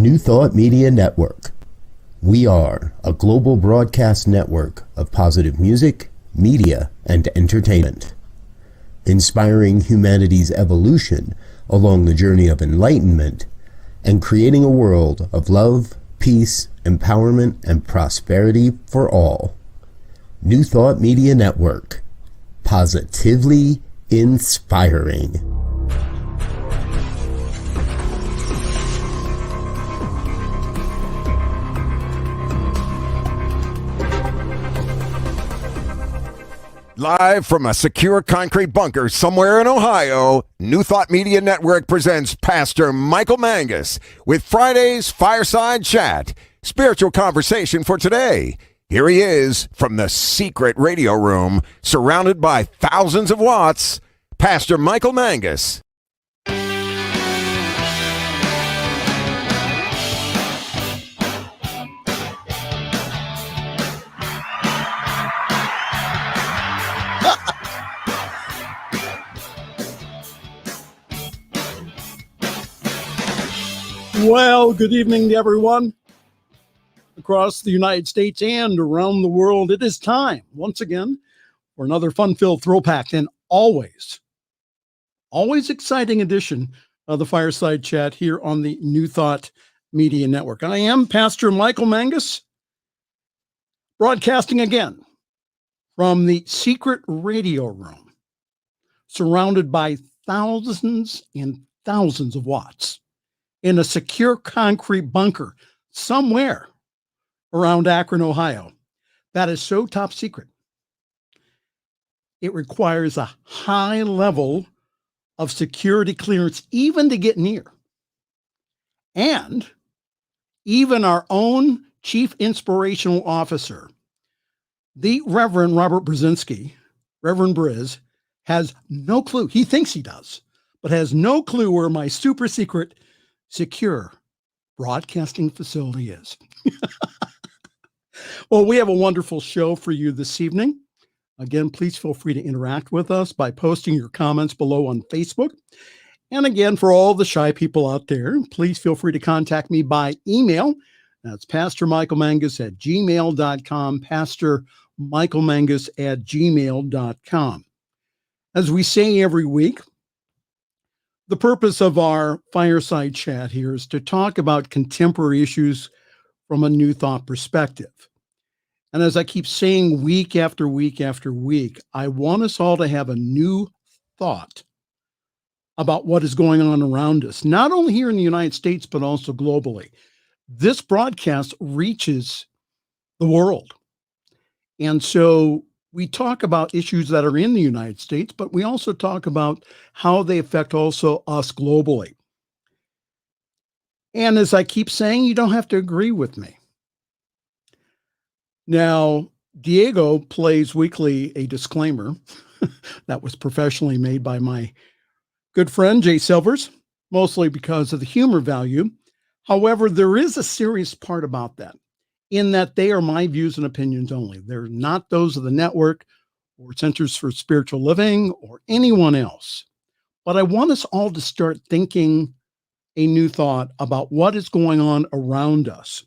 New Thought Media Network. We are a global broadcast network of positive music, media, and entertainment, inspiring humanity's evolution along the journey of enlightenment and creating a world of love, peace, empowerment, and prosperity for all. New Thought Media Network. Positively inspiring. Live from a secure concrete bunker somewhere in Ohio, New Thought Media Network presents Pastor Michael Mangus with Friday's Fireside Chat, spiritual conversation for today. Here he is from the secret radio room, surrounded by thousands of watts, Pastor Michael Mangus. Well, good evening to everyone across the United States and around the world. It is time, once again, for another fun-filled thrill-packed and always exciting edition of the Fireside Chat here on the New Thought Media Network. I am Pastor Michael Mangus, broadcasting again from the secret radio room, surrounded by thousands and thousands of watts, in a secure concrete bunker somewhere around Akron, Ohio. That is so top secret. It requires a high level of security clearance even to get near. And even our own Chief Inspirational Officer, the Reverend Robert Brzezinski, Reverend Briz, has no clue. He thinks he does, but has no clue where my super secret secure broadcasting facility is. Well, we have a wonderful show for you this evening. Again, please feel free to interact with us by posting your comments below on Facebook. And again, for all the shy people out there, please feel free to contact me by email. That's pastormichaelmangus@gmail.com, pastormichaelmangus@gmail.com. As we say every week, the purpose of our fireside chat here is to talk about contemporary issues from a new thought perspective. And as I keep saying week after week after week, I want us all to have a new thought about what is going on around us, not only here in the United States, but also globally. This broadcast reaches the world. And so we talk about issues that are in the United States, but we also talk about how they affect also us globally. And as I keep saying, you don't have to agree with me. Now, Diego plays weekly a disclaimer that was professionally made by my good friend, Jay Silvers, mostly because of the humor value. However, there is a serious part about that, in that they are my views and opinions only. They're not those of the network or Centers for Spiritual Living or anyone else. But I want us all to start thinking a new thought about what is going on around us.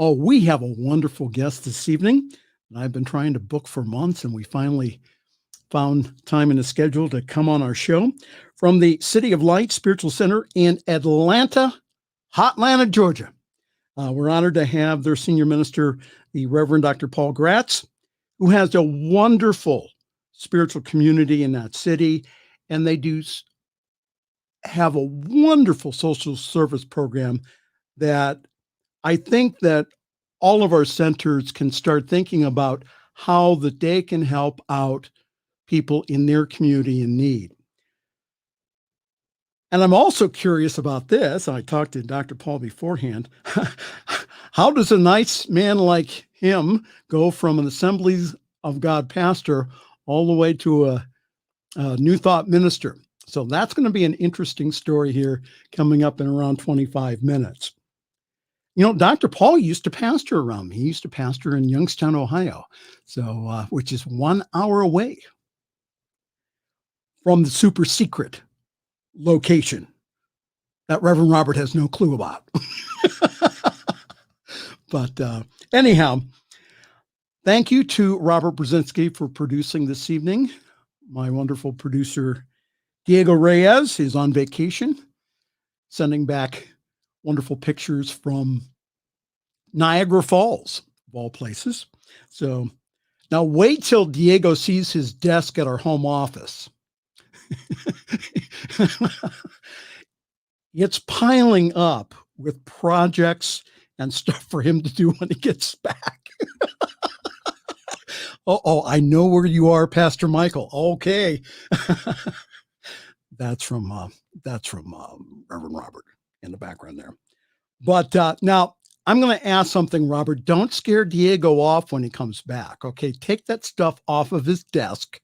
Oh, we have a wonderful guest this evening. I've been trying to book for months, and we finally found time in the schedule to come on our show from the City of Light Spiritual Center in Atlanta, Hotlanta, Georgia. We're honored to have their senior minister, the Reverend Dr. Paul Graetz, who has a wonderful spiritual community in that city, and they do have a wonderful social service program that I think that all of our centers can start thinking about how that they can help out people in their community in need. And I'm also curious about this. I talked to Dr. Paul beforehand. How does a nice man like him go from an Assemblies of God pastor all the way to a New Thought minister? So that's going to be an interesting story here coming up in around 25 minutes. You know, Dr. Paul used to pastor around me. He used to pastor in Youngstown, Ohio, so which is 1 hour away from the super secret location that Reverend Robert has no clue about. But anyhow, thank you to Robert Brzezinski for producing this evening. My wonderful producer, Diego Reyes, is on vacation, sending back wonderful pictures from Niagara Falls, of all places. So now wait till Diego sees his desk at our home office. It's piling up with projects and stuff for him to do when he gets back. Oh, I know where you are, Pastor Michael. Okay. That's from Reverend Robert in the background there. But now I'm going to ask something, Robert. Don't scare Diego off when he comes back. Okay. Take that stuff off of his desk.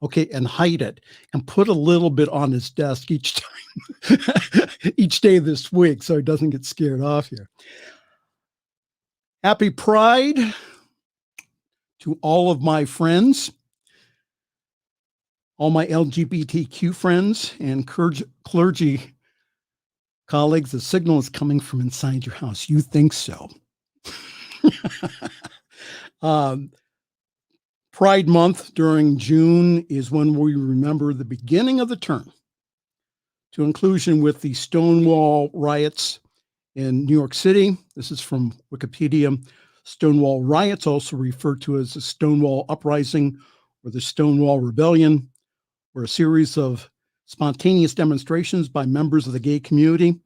Okay. And hide it and put a little bit on his desk each time, each day this week, so he doesn't get scared off here. Happy Pride to all of my friends, all my LGBTQ friends and clergy colleagues. The signal is coming from inside your house. You think so? Pride Month during June is when we remember the beginning of the term, to inclusion with the Stonewall riots in New York City. This is from Wikipedia. Stonewall riots, also referred to as the Stonewall Uprising or the Stonewall Rebellion, were a series of spontaneous demonstrations by members of the gay community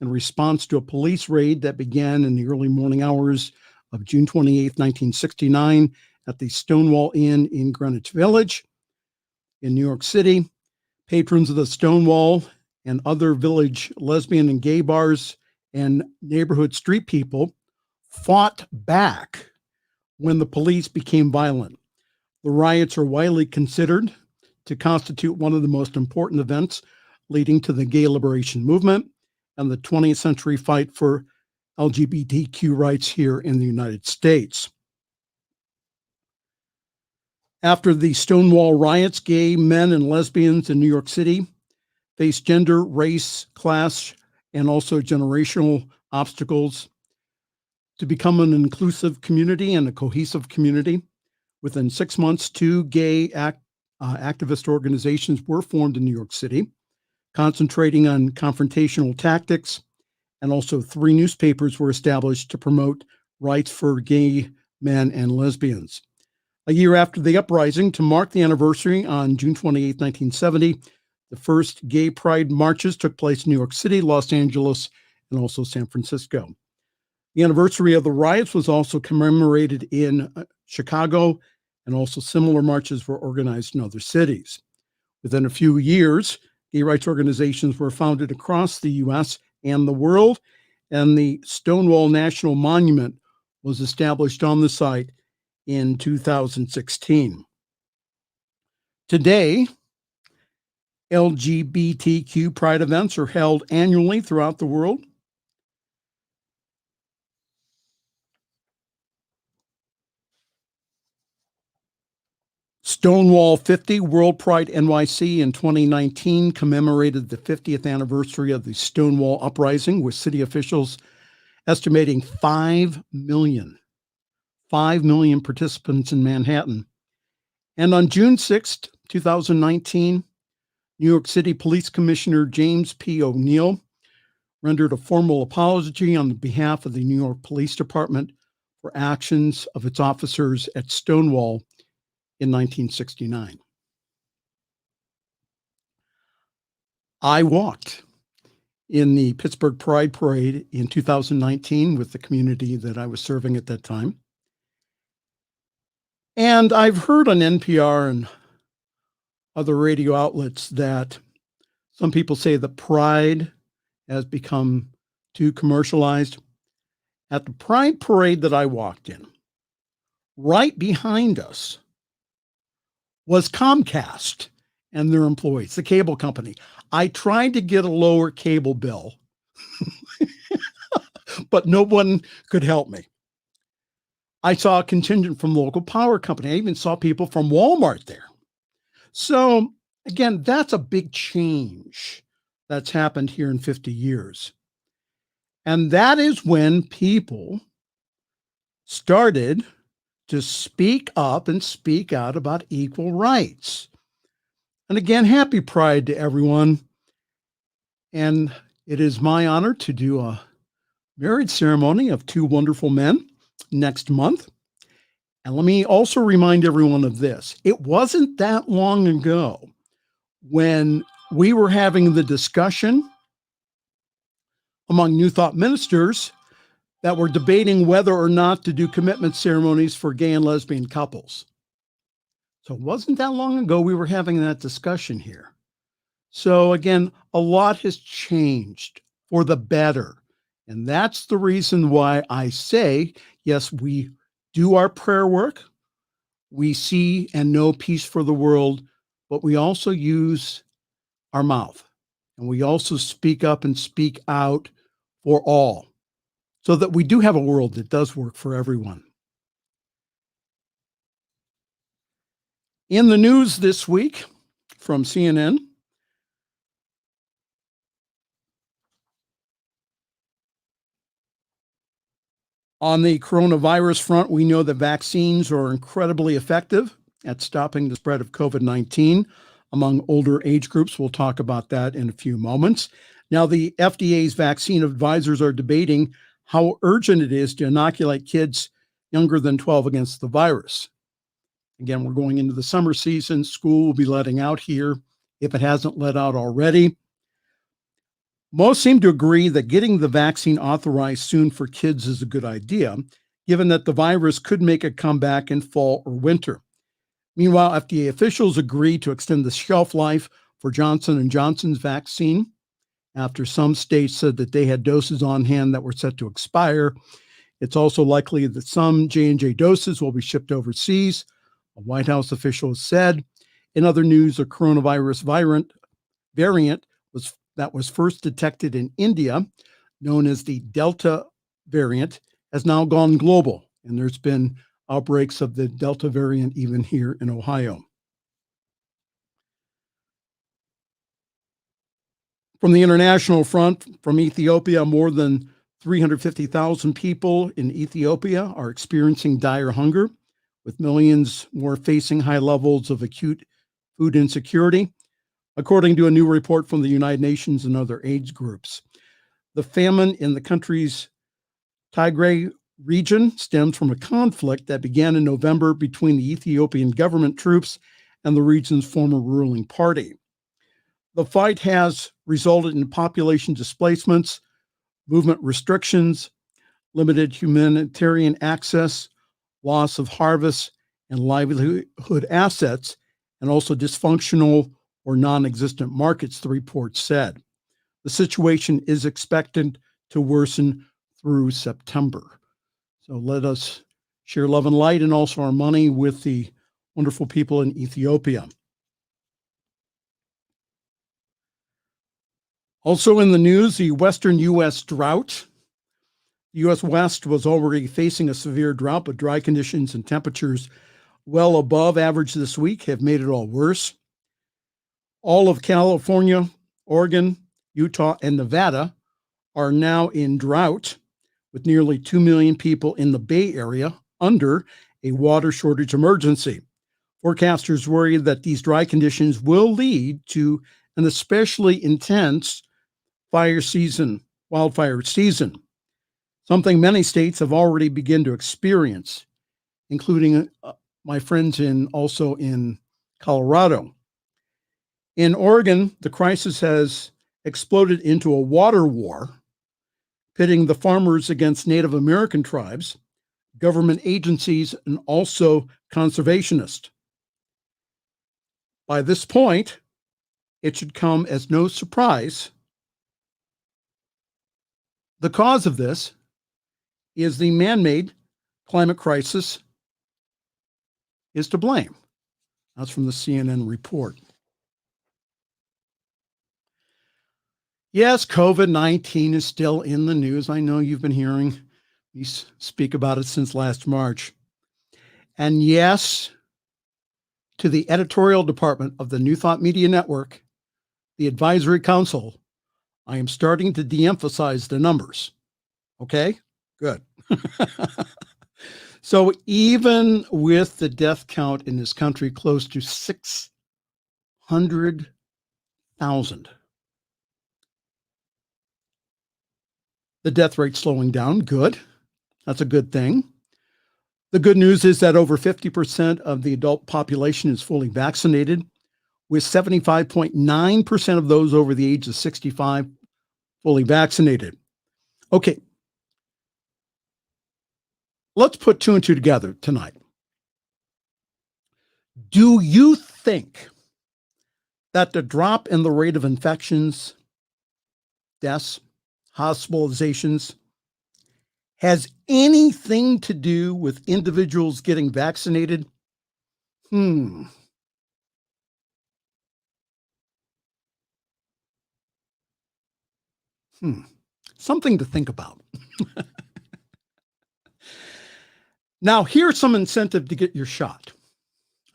in response to a police raid that began in the early morning hours of June 28, 1969, at the Stonewall Inn in Greenwich Village in New York City. Patrons of the Stonewall and other village lesbian and gay bars and neighborhood street people fought back when the police became violent. The riots are widely considered to constitute one of the most important events leading to the gay liberation movement and the 20th century fight for LGBTQ rights here in the United States. After the Stonewall riots, gay men and lesbians in New York City faced gender, race, class, and also generational obstacles to become an inclusive community and a cohesive community. Within 6 months, 2 gay activist organizations were formed in New York City, concentrating on confrontational tactics, and also 3 newspapers were established to promote rights for gay men and lesbians. A year after the uprising, to mark the anniversary on June 28, 1970, the first gay pride marches took place in New York City, Los Angeles, and also San Francisco. The anniversary of the riots was also commemorated in Chicago, and also similar marches were organized in other cities. Within a few years, gay rights organizations were founded across the U.S. and the world, and the Stonewall National Monument was established on the site in 2016. Today, LGBTQ pride events are held annually throughout the world. Stonewall 50 World Pride NYC in 2019 commemorated the 50th anniversary of the Stonewall Uprising, with city officials estimating 5 million participants in Manhattan. And on June 6th, 2019, New York City Police Commissioner James P. O'Neill rendered a formal apology on behalf of the New York Police Department for actions of its officers at Stonewall in 1969. I walked in the Pittsburgh Pride Parade in 2019 with the community that I was serving at that time. And I've heard on NPR and other radio outlets that some people say the Pride has become too commercialized. At the Pride Parade that I walked in, right behind us was Comcast and their employees, the cable company. I tried to get a lower cable bill, but no one could help me. I saw a contingent from local power company. I even saw people from Walmart there. So again, that's a big change that's happened here in 50 years. And that is when people started to speak up and speak out about equal rights. And again, happy Pride to everyone. And it is my honor to do a marriage ceremony of two wonderful men next month. And let me also remind everyone of this. It wasn't that long ago when we were having the discussion among New Thought ministers that were debating whether or not to do commitment ceremonies for gay and lesbian couples. So it wasn't that long ago we were having that discussion here. So again, a lot has changed for the better. And that's the reason why I say, yes, we do our prayer work. We see and know peace for the world, but we also use our mouth. And we also speak up and speak out for all, so that we do have a world that does work for everyone. In the news this week from CNN, on the coronavirus front, we know that vaccines are incredibly effective at stopping the spread of COVID-19 among older age groups. We'll talk about that in a few moments. Now, the FDA's vaccine advisors are debating how urgent it is to inoculate kids younger than 12 against the virus. Again, we're going into the summer season. School will be letting out here if it hasn't let out already. Most seem to agree that getting the vaccine authorized soon for kids is a good idea, given that the virus could make a comeback in fall or winter. Meanwhile, FDA officials agreed to extend the shelf life for Johnson & Johnson's vaccine after some states said that they had doses on hand that were set to expire. It's also likely that some J&J doses will be shipped overseas, a White House official has said. In other news, a coronavirus variant that was first detected in India, known as the Delta variant, has now gone global, and there's been outbreaks of the Delta variant even here in Ohio. From the international front, from Ethiopia, more than 350,000 people in Ethiopia are experiencing dire hunger, with millions more facing high levels of acute food insecurity, according to a new report from the United Nations and other aid groups. The famine in the country's Tigray region stems from a conflict that began in November between the Ethiopian government troops and the region's former ruling party. The fight has resulted in population displacements, movement restrictions, limited humanitarian access, loss of harvests and livelihood assets, and also dysfunctional or non-existent markets, the report said. The situation is expected to worsen through September. So let us share love and light and also our money with the wonderful people in Ethiopia. Also in the news, the western U.S. drought. The U.S. West was already facing a severe drought, but dry conditions and temperatures well above average this week have made it all worse. All of California, Oregon, Utah, and Nevada are now in drought, with nearly 2 million people in the Bay Area under a water shortage emergency. Forecasters worry that these dry conditions will lead to an especially intense wildfire season, something many states have already begun to experience, including my friends also in Colorado. In Oregon, the crisis has exploded into a water war, pitting the farmers against Native American tribes, government agencies, and also conservationists. By this point, it should come as no surprise. The cause of this is the man-made climate crisis is to blame. That's from the CNN report. Yes, COVID-19 is still in the news. I know you've been hearing me speak about it since last March. And yes, to the editorial department of the New Thought Media Network, the advisory council I am starting to de-emphasize the numbers. Okay, good. So even with the death count in this country close to 600,000, the death rate slowing down, good. That's a good thing. The good news is that over 50% of the adult population is fully vaccinated, with 75.9% of those over the age of 65 fully vaccinated. Okay, let's put two and two together tonight. Do you think that the drop in the rate of infections, deaths, hospitalizations has anything to do with individuals getting vaccinated? Something to think about. Now, here's some incentive to get your shot.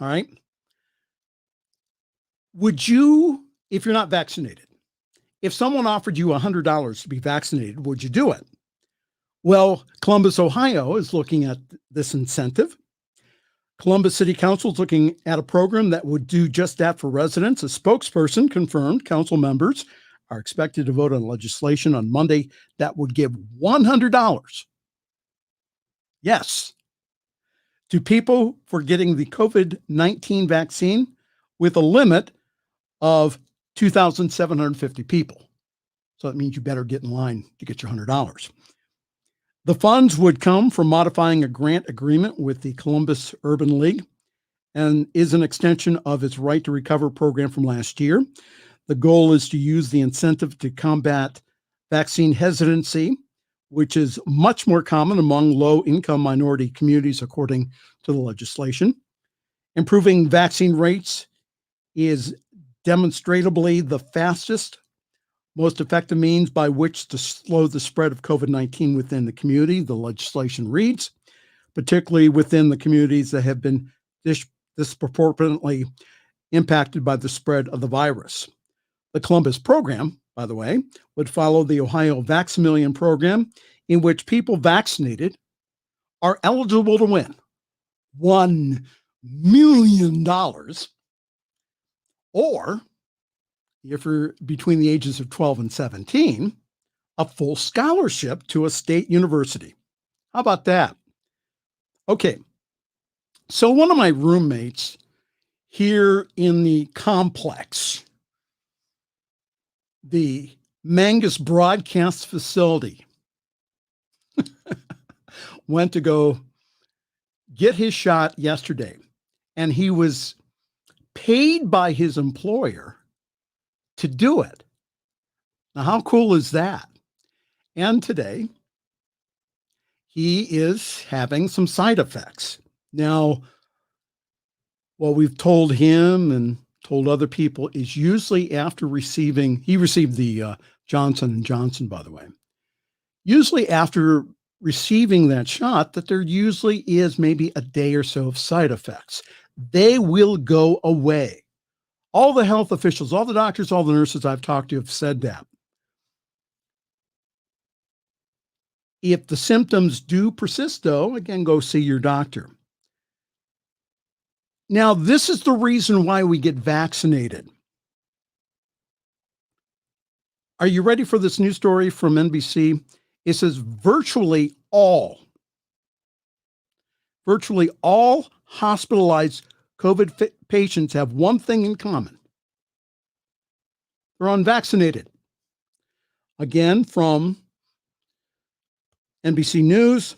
All right. Would you, if you're not vaccinated, if someone offered you $100 to be vaccinated, would you do it? Well, Columbus, Ohio is looking at this incentive. Columbus City Council is looking at a program that would do just that for residents. A spokesperson confirmed council members are expected to vote on legislation on Monday that would give $100. Yes, to people for getting the COVID-19 vaccine with a limit of 2,750 people. So that means you better get in line to get your $100. The funds would come from modifying a grant agreement with the Columbus Urban League and is an extension of its Right to Recover program from last year. The goal is to use the incentive to combat vaccine hesitancy, which is much more common among low-income minority communities, according to the legislation. Improving vaccine rates is demonstrably the fastest, most effective means by which to slow the spread of COVID-19 within the community, the legislation reads, particularly within the communities that have been disproportionately impacted by the spread of the virus. The Columbus program, by the way, would follow the Ohio Vax-A-Million program, in which people vaccinated are eligible to win $1 million, or if you're between the ages of 12 and 17, a full scholarship to a state university. How about that? Okay, so one of my roommates here in the complex, the Mangus broadcast facility, went to go get his shot yesterday, and he was paid by his employer to do it. Now, how cool is that? And today, he is having some side effects. Now, what we've told him and told other people is usually after receiving, he received the Johnson & Johnson, by the way, usually after receiving that shot, that there usually is maybe a day or so of side effects. They will go away. All the health officials, all the doctors, all the nurses I've talked to have said that. If the symptoms do persist, though, again, go see your doctor. Now, this is the reason why we get vaccinated. Are you ready for this news story from NBC? It says virtually all hospitalized COVID patients have one thing in common. They're unvaccinated. Again, from NBC News,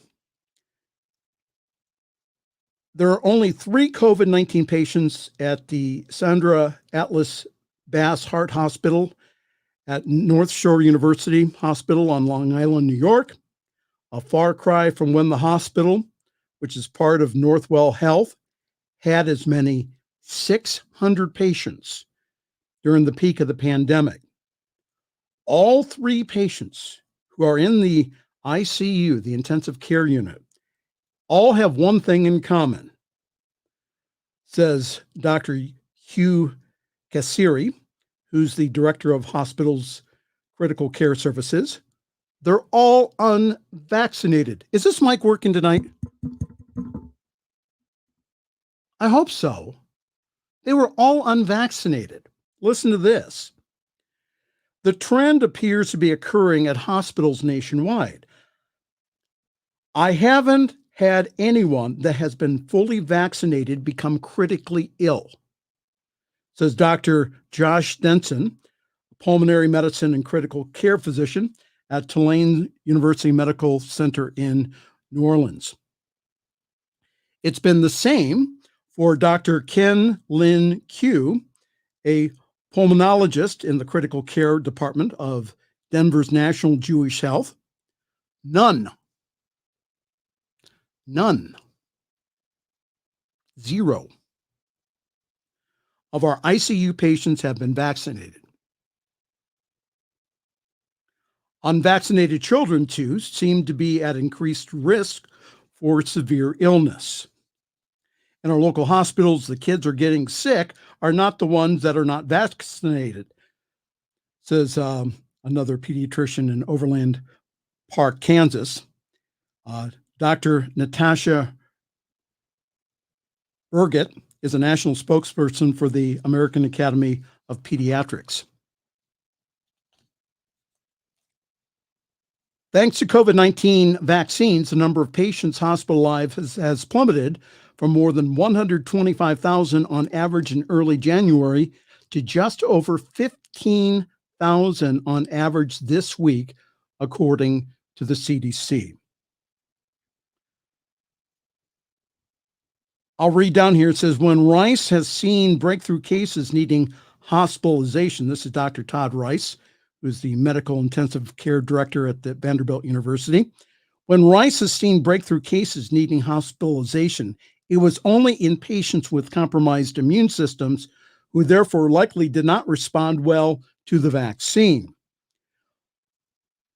there are only 3 COVID-19 patients at the Sandra Atlas Bass Heart Hospital at North Shore University Hospital on Long Island, New York, a far cry from when the hospital, which is part of Northwell Health, had as many 600 patients during the peak of the pandemic. All 3 patients who are in the ICU, the intensive care unit, all have one thing in common, says Dr. Hugh Kassiri, who's the director of hospital's critical care services. They're all unvaccinated. Is this mic working tonight? I hope so. They were all unvaccinated. Listen to this. The trend appears to be occurring at hospitals nationwide. I haven't had anyone that has been fully vaccinated become critically ill, says Dr. Josh Denson, pulmonary medicine and critical care physician at Tulane University Medical Center in New Orleans. It's been the same for Dr. Ken Lin Q, a pulmonologist in the critical care department of Denver's National Jewish Health. None. Zero of our ICU patients have been vaccinated. Unvaccinated children, too, seem to be at increased risk for severe illness. In our local hospitals, the kids are getting sick are not the ones that are not vaccinated, says another pediatrician in Overland Park, Kansas. Dr. Natasha Burgett is a national spokesperson for the American Academy of Pediatrics. Thanks to COVID-19 vaccines, the number of patients hospitalized has plummeted from more than 125,000 on average in early January to just over 15,000 on average this week, according to the CDC. I'll read down here. It says, when Rice has seen breakthrough cases needing hospitalization, this is Dr. Todd Rice, who's the medical intensive care director at the Vanderbilt University. When Rice has seen breakthrough cases needing hospitalization, it was only in patients with compromised immune systems who therefore likely did not respond well to the vaccine.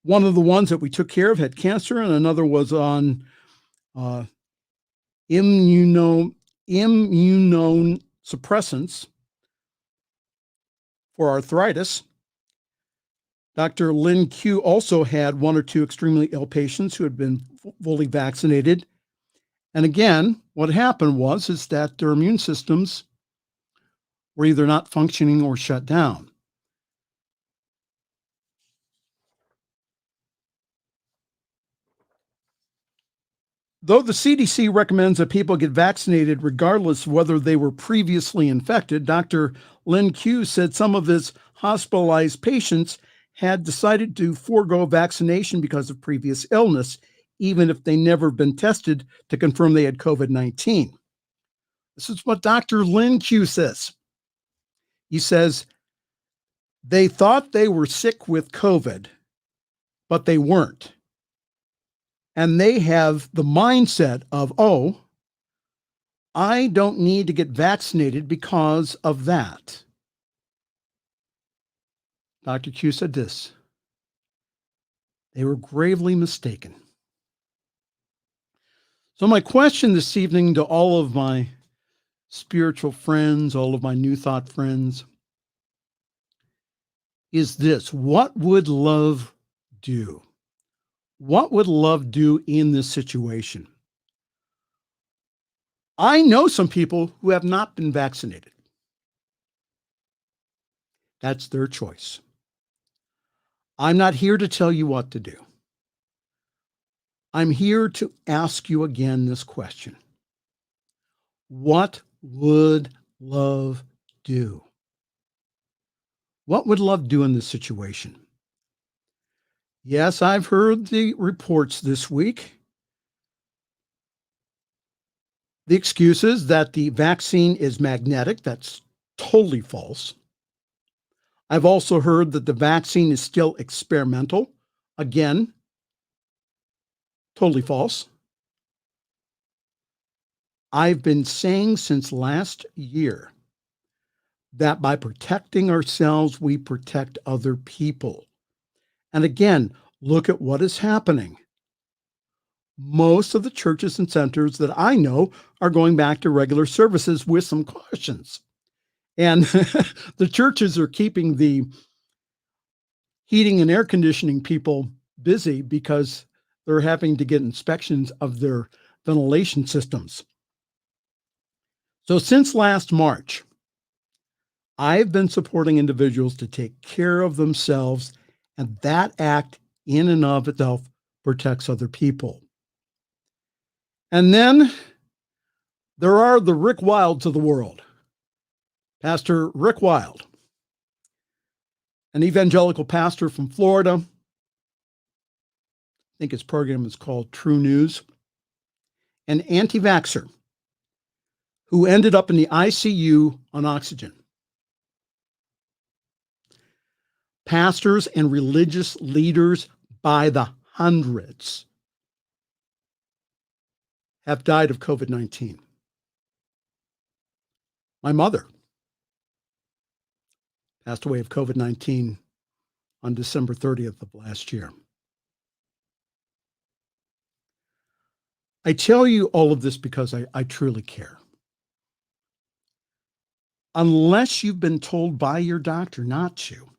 One of the ones that we took care of had cancer, and another was on immunosuppressants for arthritis. Dr. Lin Q also had one or two extremely ill patients who had been fully vaccinated. And again, what happened is that their immune systems were either not functioning or shut down. Though the CDC recommends that people get vaccinated regardless of whether they were previously infected, Dr. Lin Q said some of his hospitalized patients had decided to forego vaccination because of previous illness, even if they never been tested to confirm they had COVID-19. This is what Dr. Lin Q says. He says, they thought they were sick with COVID, but they weren't. And they have the mindset of, oh, I don't need to get vaccinated because of that. Dr. Q said this, they were gravely mistaken. So my question this evening to all of my spiritual friends, all of my New Thought friends, is this: what would love do? What would love do in this situation? I know some people who have not been vaccinated. That's their choice. I'm not here to tell you what to do. I'm here to ask you again this question. What would love do? What would love do in this situation? Yes, I've heard the reports this week. The excuses that the vaccine is magnetic. That's totally false. I've also heard that the vaccine is still experimental. Again, totally false. I've been saying since last year that by protecting ourselves, we protect other people. And again, look at what is happening. Most of the churches and centers that I know are going back to regular services with some cautions. And the churches are keeping the heating and air conditioning people busy because they're having to get inspections of their ventilation systems. So since last March, I've been supporting individuals to take care of themselves, and that act in and of itself protects other people. And then there are the Rick Wilds of the world. Pastor Rick Wild, an evangelical pastor from Florida. I think his program is called True News. An anti-vaxxer who ended up in the ICU on oxygen. Pastors and religious leaders by the hundreds have died of COVID-19. My mother passed away of COVID-19 on December 30th of last year. I tell you all of this because I truly care. Unless you've been told by your doctor not to,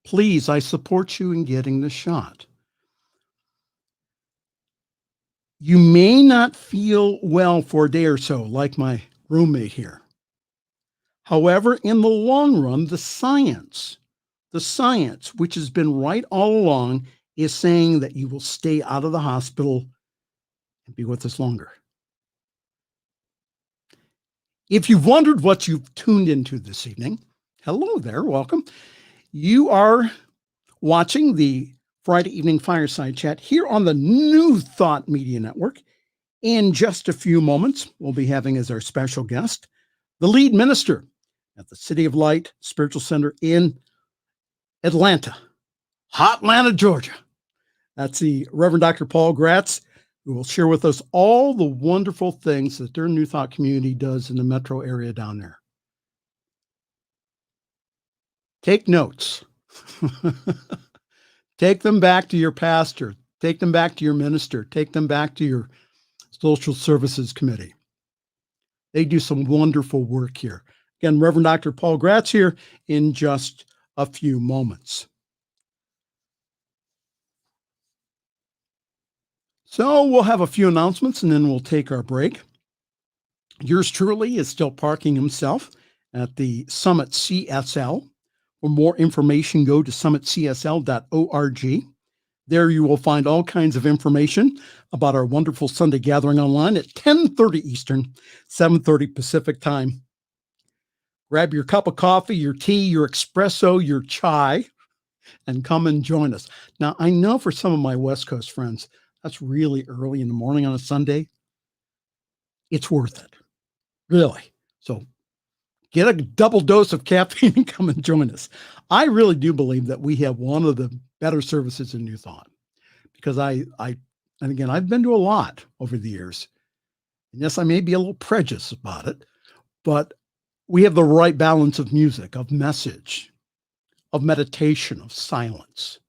please, I support you in getting the shot. You may not feel well for a day or so, like my roommate here. However, in the long run, the science, which has been right all along, is saying that you will stay out of the hospital and be with us longer. If you've wondered what you've tuned into this evening, hello there, welcome. You are watching the Friday evening Fireside Chat here on the New Thought Media Network. In just a few moments, we'll be having as our special guest the lead minister at the City of Light Spiritual Center in Atlanta, Hotlanta, Georgia. That's the Reverend Dr. Paul Graetz, who will share with us all the wonderful things that their New Thought community does in the metro area down there. Take notes. Take them back to your pastor. Take them back to your minister. Take them back to your social services committee. They do some wonderful work here. Again, Reverend Dr. Paul Graetz here in just a few moments. So we'll have a few announcements and then we'll take our break. Yours truly is still parking himself at the Summit CSL. For more information, go to summitcsl.org. There you will find all kinds of information about our wonderful Sunday gathering online at 10:30 Eastern, 7:30 Pacific time. Grab your cup of coffee, your tea, your espresso, your chai, and come and join us. Now, I know for some of my West Coast friends, that's really early in the morning on a Sunday. It's worth it, really. So get a double dose of caffeine and come and join us. I really do believe that we have one of the better services in New Thought because and again, I've been to a lot over the years. And yes, I may be a little prejudiced about it, but we have the right balance of music, of message, of meditation, of silence.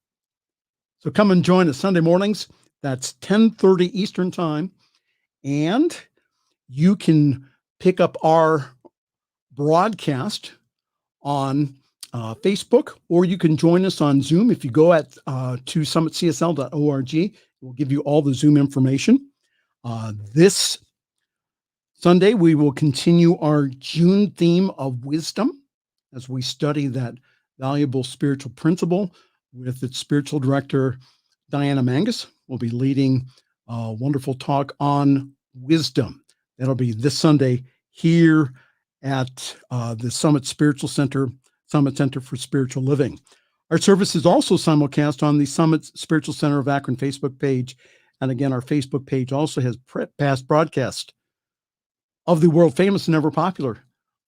So come and join us Sunday mornings. That's 10:30 Eastern time. And you can pick up our broadcast on Facebook, or you can join us on Zoom. If you go to summitcsl.org, it will give you all the Zoom information. This Sunday, we will continue our June theme of wisdom as we study that valuable spiritual principle with its spiritual director, Diana Mangus. Will be leading a wonderful talk on wisdom. That'll be this Sunday here at the Summit Spiritual Center, Summit Center for Spiritual Living. Our service is also simulcast on the Summit Spiritual Center of Akron Facebook page. And again, our Facebook page also has past broadcasts of the world famous and ever popular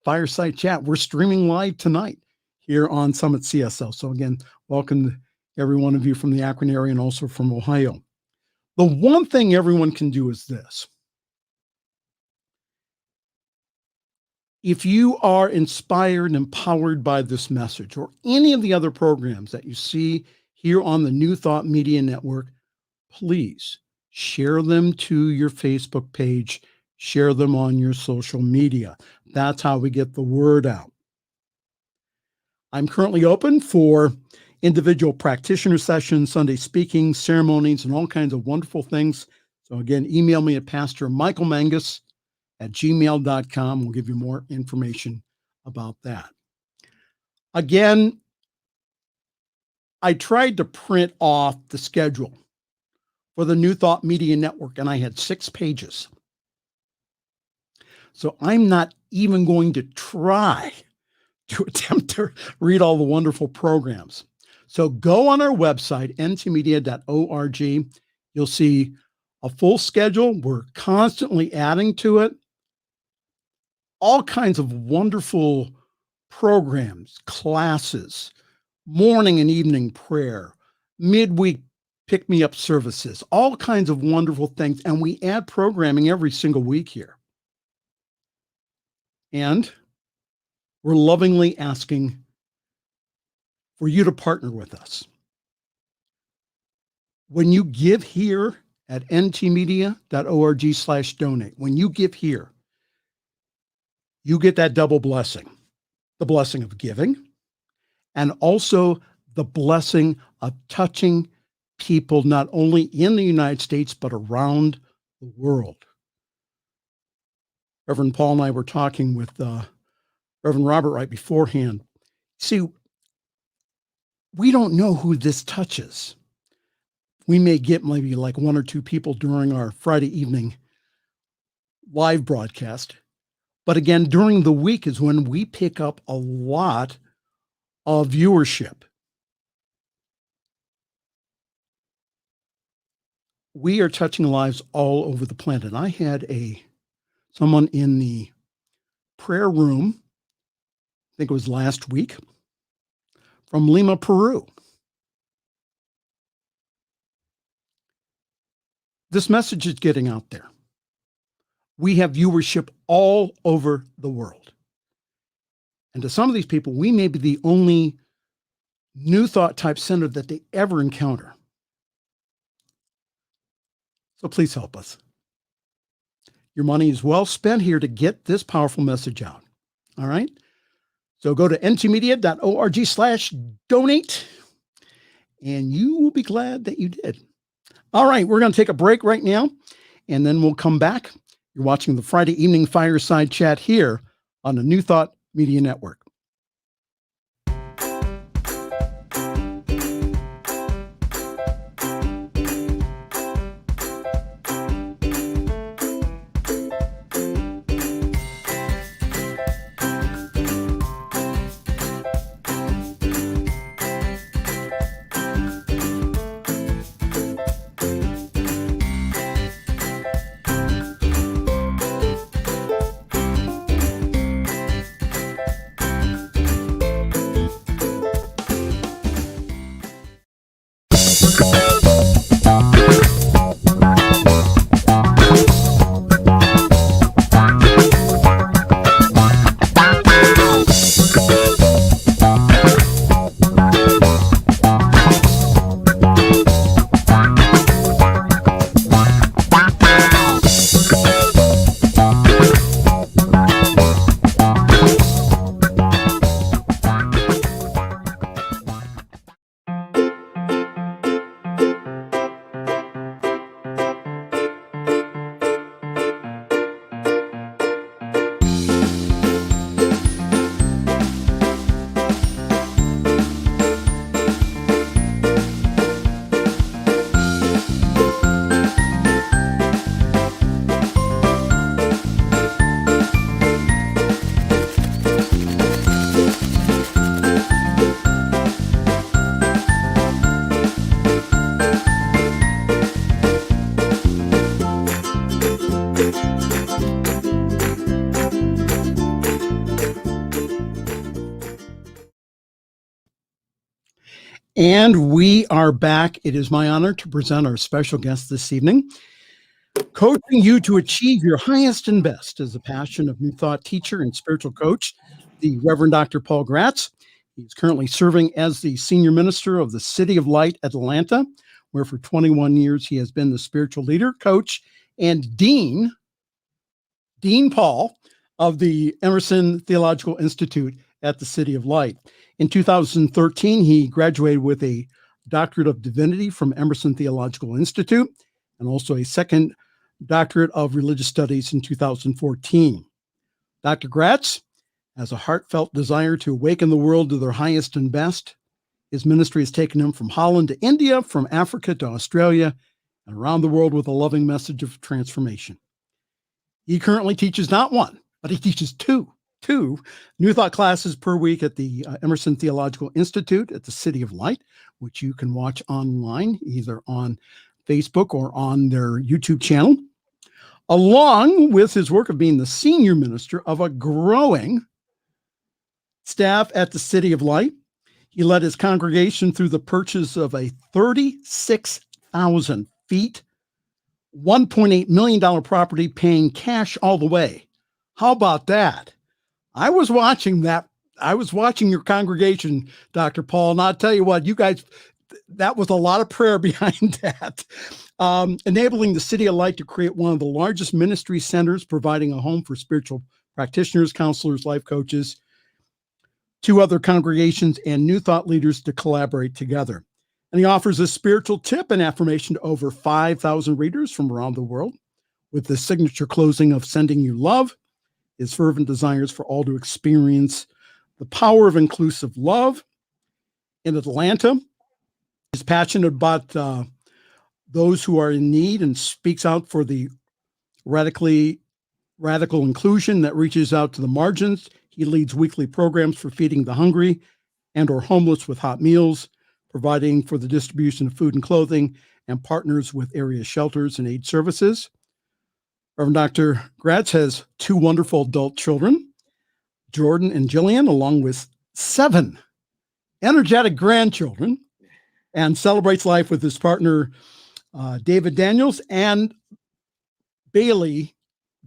Fireside Chat. We're streaming live tonight here on Summit CSL. So again, welcome to every one of you from the Akron area and also from Ohio. The one thing everyone can do is this. If you are inspired and empowered by this message or any of the other programs that you see here on the New Thought Media Network, please share them to your Facebook page, share them on your social media. That's how we get the word out. I'm currently open for individual practitioner sessions, Sunday speaking, ceremonies, and all kinds of wonderful things. So again, email me at pastormichaelmangus@gmail.com. We'll give you more information about that. Again, I tried to print off the schedule for the New Thought Media Network, and I had 6 pages. So I'm not even going to try to attempt to read all the wonderful programs. So go on our website, ntmedia.org. You'll see a full schedule. We're constantly adding to it. All kinds of wonderful programs, classes, morning and evening prayer, midweek pick-me-up services, all kinds of wonderful things. And we add programming every single week here. And we're lovingly asking for you to partner with us. When you give here at ntmedia.org/donate, when you give here, you get that double blessing, the blessing of giving, and also the blessing of touching people not only in the United States, but around the world. Reverend Paul and I were talking with Reverend Robert right beforehand. See, we don't know who this touches. We may get maybe like 1 or 2 people during our Friday evening live broadcast. But again, during the week is when we pick up a lot of viewership. We are touching lives all over the planet. I had someone in the prayer room, I think it was last week, from Lima, Peru. This message is getting out there. We have viewership all over the world. And to some of these people, we may be the only New Thought type center that they ever encounter. So please help us. Your money is well spent here to get this powerful message out. All right. So go to ntmedia.org/donate, and you will be glad that you did. All right. We're going to take a break right now, and then we'll come back. You're watching the Friday evening Fireside Chat here on the New Thought Media Network. And we are back. It is my honor to present our special guest this evening. Coaching you to achieve your highest and best is the passion of New Thought teacher and spiritual coach, the Reverend Dr. Paul Graetz. He's currently serving as the senior minister of the City of Light, Atlanta, where for 21 years he has been the spiritual leader, coach, and Dean Paul of the Emerson Theological Institute at the City of Light. In 2013, he graduated with a Doctorate of Divinity from Emerson Theological Institute and also a second Doctorate of Religious Studies in 2014. Dr. Graetz has a heartfelt desire to awaken the world to their highest and best. His ministry has taken him from Holland to India, from Africa to Australia, and around the world with a loving message of transformation. He currently teaches not one, but he teaches two New Thought classes per week at the Emerson Theological Institute at the City of Light, which you can watch online, either on Facebook or on their YouTube channel, along with his work of being the senior minister of a growing staff at the City of Light. He led his congregation through the purchase of a 36,000 feet, $1.8 million property, paying cash all the way. How about that? I was watching that. I was watching your congregation, Dr. Paul, and I'll tell you what, you guys, that was a lot of prayer behind that. Enabling the City of Light to create one of the largest ministry centers, providing a home for spiritual practitioners, counselors, life coaches, to other congregations and New Thought leaders to collaborate together. And he offers a spiritual tip and affirmation to over 5,000 readers from around the world, with the signature closing of Sending You Love, his fervent desires for all to experience the power of inclusive love. In Atlanta, he's passionate about those who are in need and speaks out for the radical inclusion that reaches out to the margins. He leads weekly programs for feeding the hungry and or homeless with hot meals, providing for the distribution of food and clothing, and partners with area shelters and aid services. Reverend Dr. Graetz has two wonderful adult children, Jordan and Jillian, along with 7 energetic grandchildren, and celebrates life with his partner, David Daniels, and Bailey,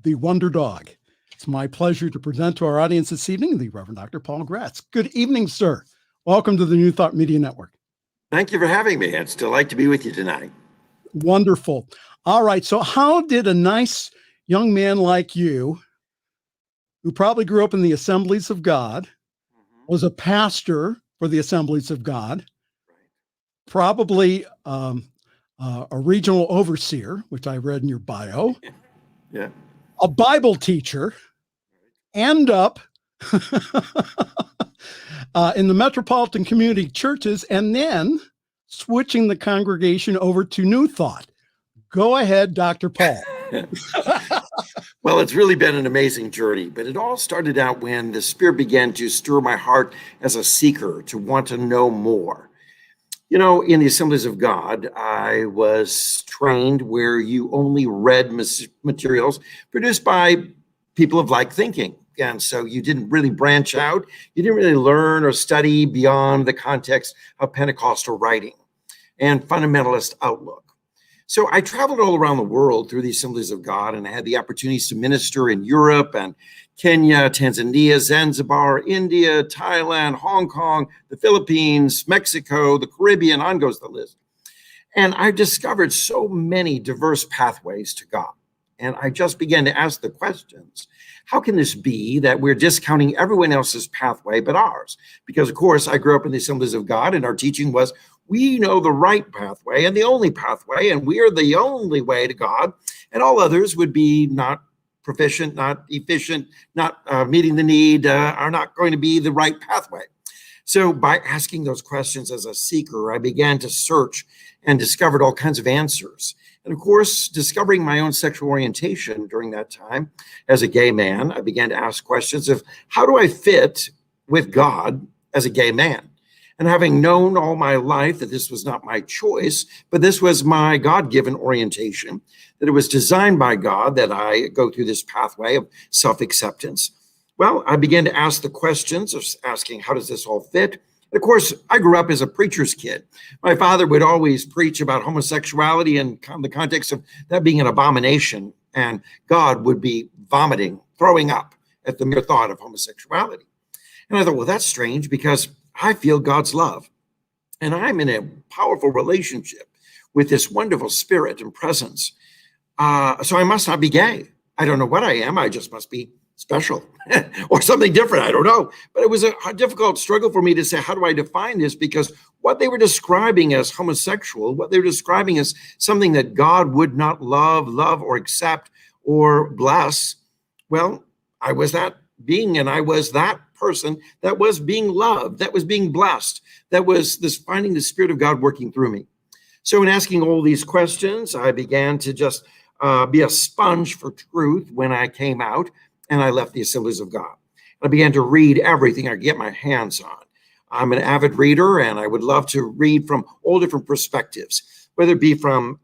the wonder dog. It's my pleasure to present to our audience this evening the Reverend Dr. Paul Graetz. Good evening, sir. Welcome to the New Thought Media Network. Thank you for having me. It's a delight to be with you tonight. Wonderful. All right. So how did a nice young man like you, who probably grew up in the Assemblies of God, was a pastor for the Assemblies of God, probably a regional overseer, which I read in your bio, Yeah. a Bible teacher, end up in the metropolitan community churches, and then switching the congregation over to New Thought? Go ahead, Dr. Paul. Well, it's really been an amazing journey, but it all started out when the Spirit began to stir my heart as a seeker to want to know more. You know, in the Assemblies of God, I was trained where you only read materials produced by people of like thinking. And so you didn't really branch out. You didn't really learn or study beyond the context of Pentecostal writing and fundamentalist outlook. So I traveled all around the world through the Assemblies of God, and I had the opportunities to minister in Europe and Kenya, Tanzania, Zanzibar, India, Thailand, Hong Kong, the Philippines, Mexico, the Caribbean, on goes the list. And I discovered so many diverse pathways to God. And I just began to ask the questions, how can this be that we're discounting everyone else's pathway but ours? Because, of course, I grew up in the Assemblies of God, and our teaching was, we know the right pathway and the only pathway, and we are the only way to God, and all others would be not proficient, not efficient, not meeting the need, are not going to be the right pathway. So by asking those questions as a seeker, I began to search and discovered all kinds of answers. And of course, discovering my own sexual orientation during that time as a gay man, I began to ask questions of how do I fit with God as a gay man? And having known all my life that this was not my choice, but this was my God-given orientation, that it was designed by God that I go through this pathway of self-acceptance. Well, I began to ask the questions of asking, how does this all fit? And of course, I grew up as a preacher's kid. My father would always preach about homosexuality in the context of that being an abomination, and God would be vomiting, throwing up at the mere thought of homosexuality. And I thought, well, that's strange because I feel God's love, and I'm in a powerful relationship with this wonderful spirit and presence. So I must not be gay. I don't know what I am. I just must be special or something different. I don't know. But it was a difficult struggle for me to say, how do I define this? Because what they were describing as homosexual, what they were describing as something that God would not love or accept or bless, well, I was that being, and I was that person that was being loved, that was being blessed, that was this finding the Spirit of God working through me. So in asking all these questions, I began to just be a sponge for truth when I came out and I left the Assemblies of God. I began to read everything I could get my hands on. I'm an avid reader, and I would love to read from all different perspectives, whether it be from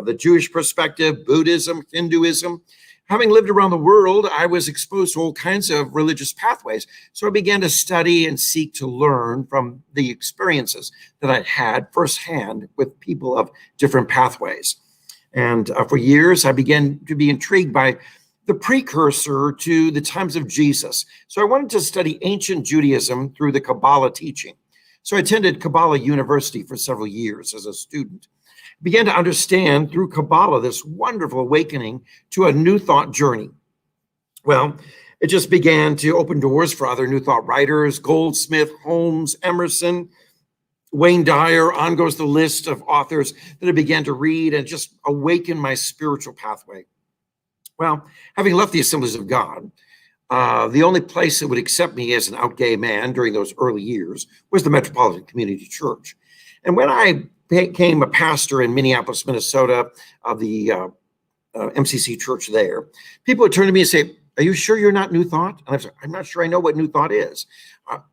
the Jewish perspective, Buddhism, Hinduism. Having lived around the world, I was exposed to all kinds of religious pathways. So I began to study and seek to learn from the experiences that I'd had firsthand with people of different pathways. And for years, I began to be intrigued by the precursor to the times of Jesus. So I wanted to study ancient Judaism through the Kabbalah teaching. So I attended Kabbalah University for several years as a student. Began to understand through Kabbalah this wonderful awakening to a New Thought journey. Well, it just began to open doors for other New Thought writers: Goldsmith, Holmes, Emerson, Wayne Dyer. On goes the list of authors that I began to read and just awaken my spiritual pathway. Well, having left the Assemblies of God, the only place that would accept me as an out gay man during those early years was the Metropolitan Community Church. And when I became a pastor in Minneapolis, Minnesota, of the MCC church there, people would turn to me and say, "Are you sure you're not New Thought?" And I said, "I'm not sure I know what New Thought is."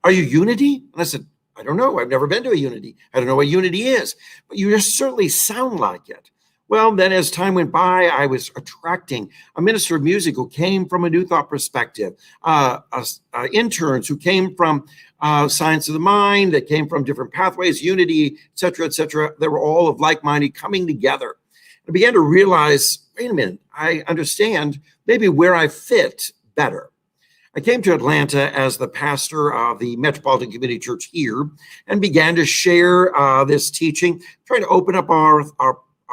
"Are you Unity?" And I said, "I don't know. I've never been to a Unity. I don't know what Unity is, but you just certainly sound like it." Well, then as time went by, I was attracting a minister of music who came from a New Thought perspective, interns who came from science of the mind, that came from different pathways, Unity, et cetera, et cetera. They were all of like-minded coming together. I began to realize, wait a minute, I understand maybe where I fit better. I came to Atlanta as the pastor of the Metropolitan Community Church here and began to share this teaching, trying to open up our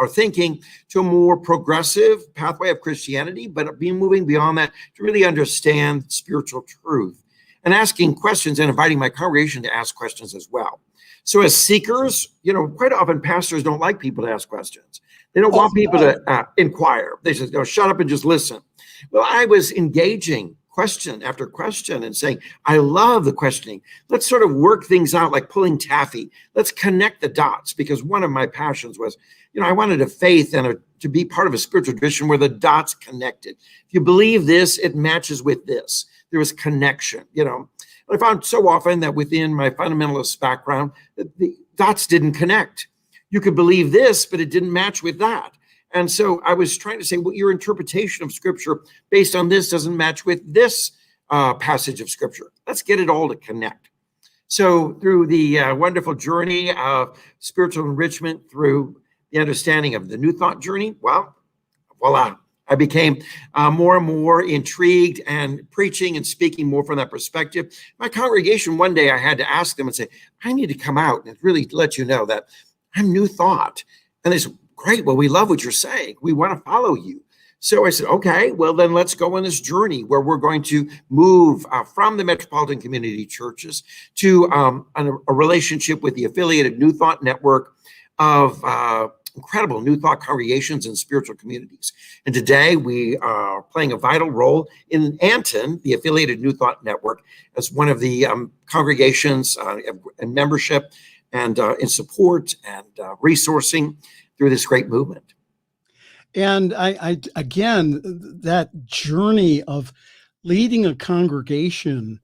thinking to a more progressive pathway of Christianity, but moving beyond that to really understand spiritual truth and asking questions and inviting my congregation to ask questions as well. So as seekers, quite often pastors don't like people to ask questions. They don't want people to inquire. They just go, shut up and just listen. Well, I was engaging question after question and saying, I love the questioning. Let's sort of work things out like pulling taffy. Let's connect the dots, because one of my passions was, I wanted a faith and to be part of a spiritual tradition where the dots connected. If you believe this, it matches with this. There was connection, I found so often that within my fundamentalist background, the dots didn't connect. You could believe this, but it didn't match with that. And so I was trying to say, well, your interpretation of Scripture based on this doesn't match with this passage of Scripture. Let's get it all to connect. So through the wonderful journey of spiritual enrichment, through the understanding of the New Thought journey, well, voila, I became more and more intrigued and preaching and speaking more from that perspective. My congregation, one day I had to ask them and say, I need to come out and really let you know that I'm New Thought. And they said, great, well, we love what you're saying. We want to follow you. So I said, okay, well, then let's go on this journey where we're going to move from the Metropolitan Community Churches to a relationship with the affiliated New Thought network of incredible New Thought congregations and spiritual communities. And today we are playing a vital role in Anton, the affiliated New Thought network, as one of the congregations and membership and in support and resourcing through this great movement. And I again, that journey of leading a congregation,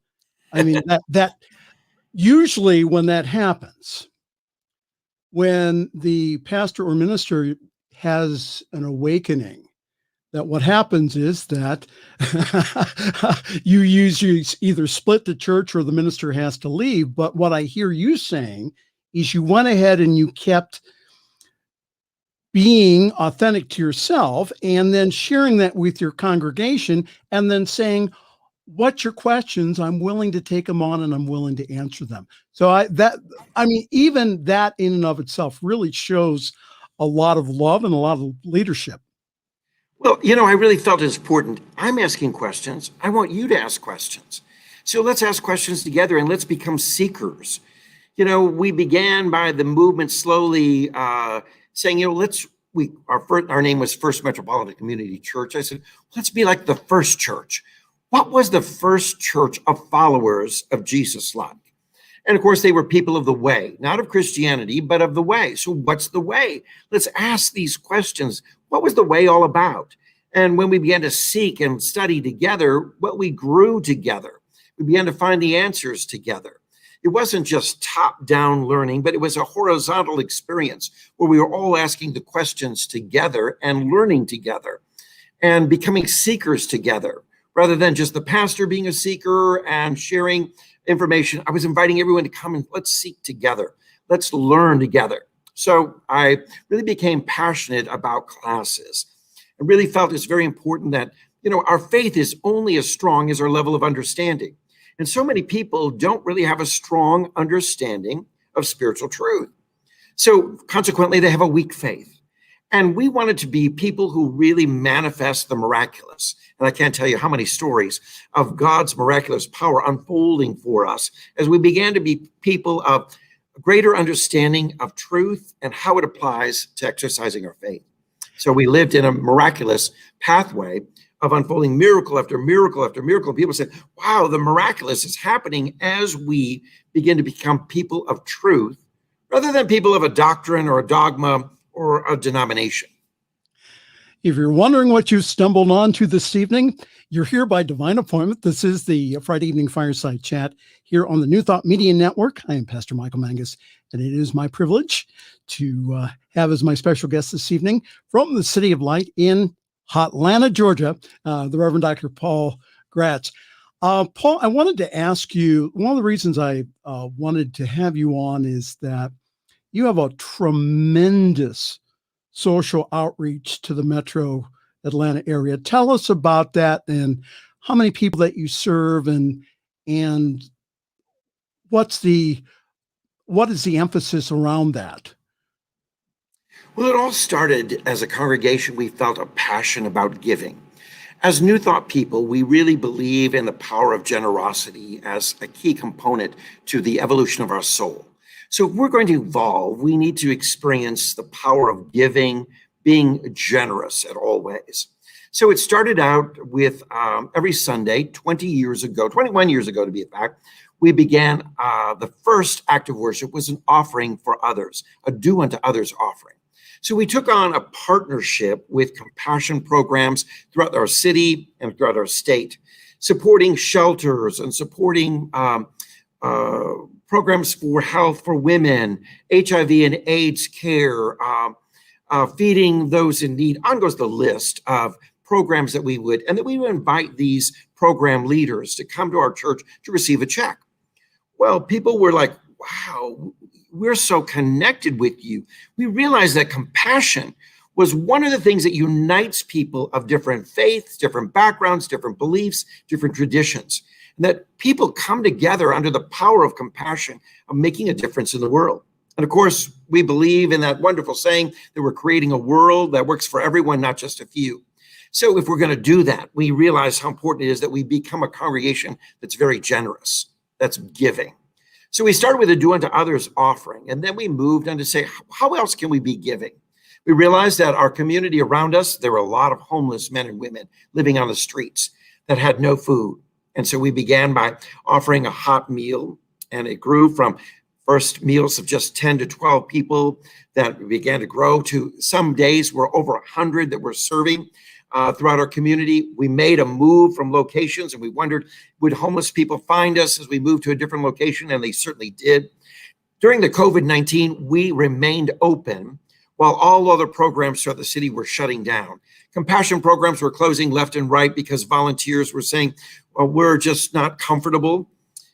I mean, that usually when that happens, when the pastor or minister has an awakening, that what happens is that you either split the church or the minister has to leave. But what I hear you saying is you went ahead and you kept being authentic to yourself and then sharing that with your congregation and then saying, what's your questions? I'm willing to take them on and I'm willing to answer them. So even that in and of itself really shows a lot of love and a lot of leadership. Well, I really felt it's important. I'm asking questions. I want you to ask questions. So let's ask questions together and let's become seekers. We began by the movement slowly saying, our name was First Metropolitan Community Church. I said, let's be like the first church. What was the first church of followers of Jesus like? And of course, they were people of the way, not of Christianity, but of the way. So what's the way? Let's ask these questions. What was the way all about? And when we began to seek and study together, we grew together. We began to find the answers together. It wasn't just top-down learning, but it was a horizontal experience where we were all asking the questions together and learning together and becoming seekers together, rather than just the pastor being a seeker and sharing information. I was inviting everyone to come and let's seek together. Let's learn together. So I really became passionate about classes. I really felt it's very important that, our faith is only as strong as our level of understanding. And so many people don't really have a strong understanding of spiritual truth. So consequently, they have a weak faith. And we wanted to be people who really manifest the miraculous. And I can't tell you how many stories of God's miraculous power unfolding for us as we began to be people of greater understanding of truth and how it applies to exercising our faith. So we lived in a miraculous pathway of unfolding miracle after miracle after miracle. People said, wow, the miraculous is happening as we begin to become people of truth rather than people of a doctrine or a dogma or a denomination. If you're wondering what you stumbled onto this evening, you're here by divine appointment. This is the Friday evening Fireside Chat here on the New Thought Media Network. I am Pastor Michael Mangus, and it is my privilege to have as my special guest this evening from the City of Light in Hotlanta, Georgia, the Reverend Dr. Paul Graetz. Paul, I wanted to ask you, one of the reasons I wanted to have you on is that you have a tremendous social outreach to the metro Atlanta area. Tell us about that and how many people that you serve and what is the emphasis around that? Well, it all started as a congregation. We felt a passion about giving. As New Thought people, we really believe in the power of generosity as a key component to the evolution of our soul. So if we're going to evolve, we need to experience the power of giving, being generous at all ways. So it started out with every Sunday, 21 years ago to be exact, we began the first act of worship was an offering for others, a do unto others offering. So we took on a partnership with compassion programs throughout our city and throughout our state, supporting shelters and supporting programs for health for women, HIV and AIDS care, feeding those in need. On goes the list of programs that we would invite these program leaders to come to our church to receive a check. Well, people were like, wow, we're so connected with you. We realized that compassion was one of the things that unites people of different faiths, different backgrounds, different beliefs, different traditions. And that people come together under the power of compassion, of making a difference in the world. And of course, we believe in that wonderful saying that we're creating a world that works for everyone, not just a few. So if we're going to do that, we realize how important it is that we become a congregation that's very generous, that's giving. So we started with a do unto others offering, and then we moved on to say, how else can we be giving? We realized that our community around us, there were a lot of homeless men and women living on the streets that had no food. And so we began by offering a hot meal, and it grew from first meals of just 10 to 12 people that began to grow to some days we're over 100 that we're serving throughout our community. We made a move from locations, and we wondered, would homeless people find us as we moved to a different location? And they certainly did. During the COVID-19, we remained open while all other programs throughout the city were shutting down. Compassion programs were closing left and right because volunteers were saying, well, we're just not comfortable.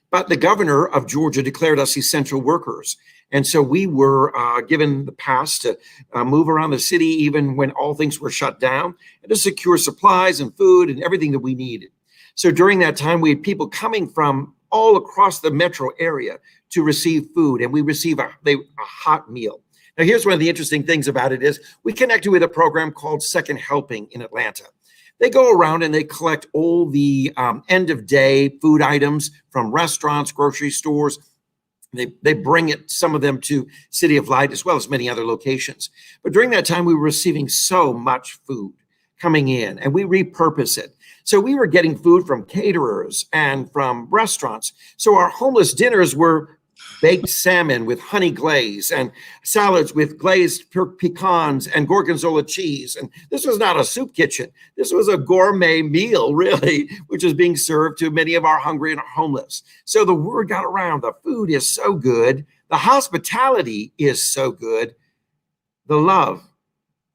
But the governor of Georgia declared us essential workers. And so we were given the pass to move around the city even when all things were shut down, and to secure supplies and food and everything that we needed. So during that time, we had people coming from all across the metro area to receive food, and we received a hot meal. Now, here's one of the interesting things about it is we connected with a program called Second Helping in Atlanta. They go around and they collect all the end of day food items from restaurants, grocery stores. They bring it, some of them to City of Light, as well as many other locations. But during that time, we were receiving so much food coming in, and we repurpose it. So we were getting food from caterers and from restaurants. So our homeless dinners were baked salmon with honey glaze and salads with glazed pecans and gorgonzola cheese. And this was not a soup kitchen. This was a gourmet meal, really, which is being served to many of our hungry and homeless. So the word got around. The food is so good. The hospitality is so good. The love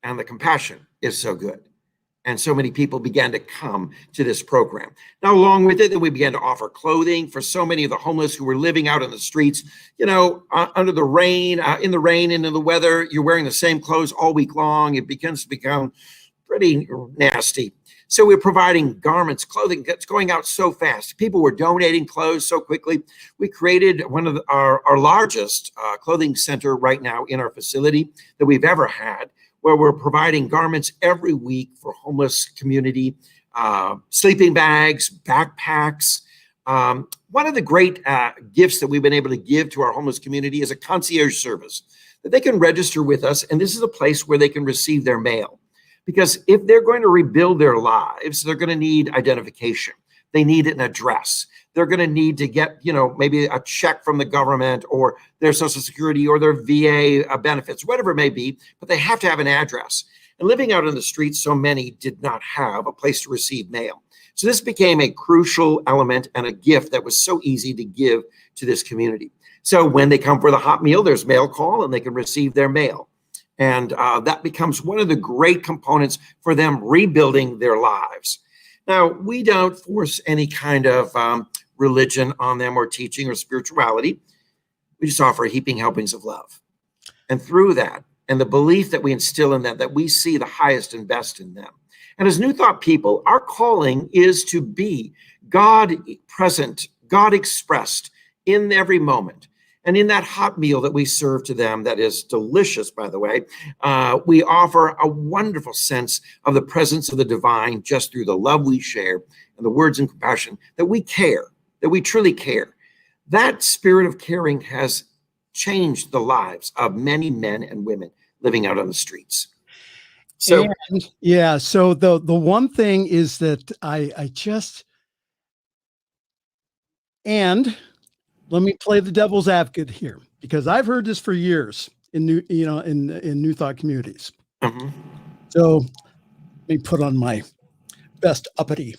and the compassion is so good. And so many people began to come to this program. Now, along with it, then we began to offer clothing for so many of the homeless who were living out in the streets, under the rain, in the rain and in the weather. You're wearing the same clothes all week long. It begins to become pretty nasty. So we're providing garments, clothing that's going out so fast. People were donating clothes so quickly. We created one of our largest clothing center right now in our facility that we've ever had, where we're providing garments every week for homeless community, sleeping bags, backpacks. One of the great gifts that we've been able to give to our homeless community is a concierge service that they can register with us. And this is a place where they can receive their mail. Because if they're going to rebuild their lives, they're going to need identification. They need an address. They're going to need to get, maybe a check from the government or their Social Security or their VA benefits, whatever it may be, but they have to have an address. And living out in the streets, so many did not have a place to receive mail. So this became a crucial element and a gift that was so easy to give to this community. So when they come for the hot meal, there's mail call and they can receive their mail. And that becomes one of the great components for them rebuilding their lives. Now, we don't force any kind of religion on them or teaching or spirituality. We just offer heaping helpings of love. And through that, and the belief that we instill in them, that we see the highest and best in them. And as New Thought people, our calling is to be God present, God expressed in every moment. And in that hot meal that we serve to them, that is delicious, by the way, we offer a wonderful sense of the presence of the divine just through the love we share and the words and compassion, that we care, that we truly care. That spirit of caring has changed the lives of many men and women living out on the streets. So, so the one thing is that I just, and let me play the devil's advocate here, because I've heard this for years in New Thought communities. Mm-hmm. So let me put on my best uppity.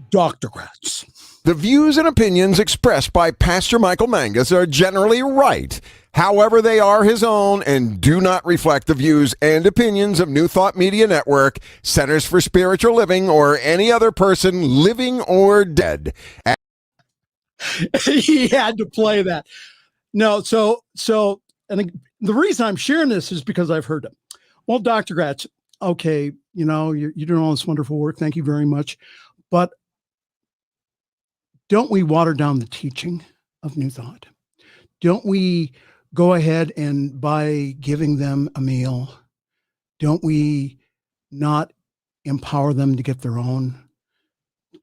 Dr. Graetz. The views and opinions expressed by Pastor Michael Mangus are generally right. However, they are his own and do not reflect the views and opinions of New Thought Media Network, Centers for Spiritual Living, or any other person living or dead. He had to play that. No, and the reason I'm sharing this is because I've heard it. Well, Dr. Graetz, okay, you're doing all this wonderful work. Thank you very much. But don't we water down the teaching of New Thought? Don't we go ahead and by giving them a meal, don't we not empower them to get their own?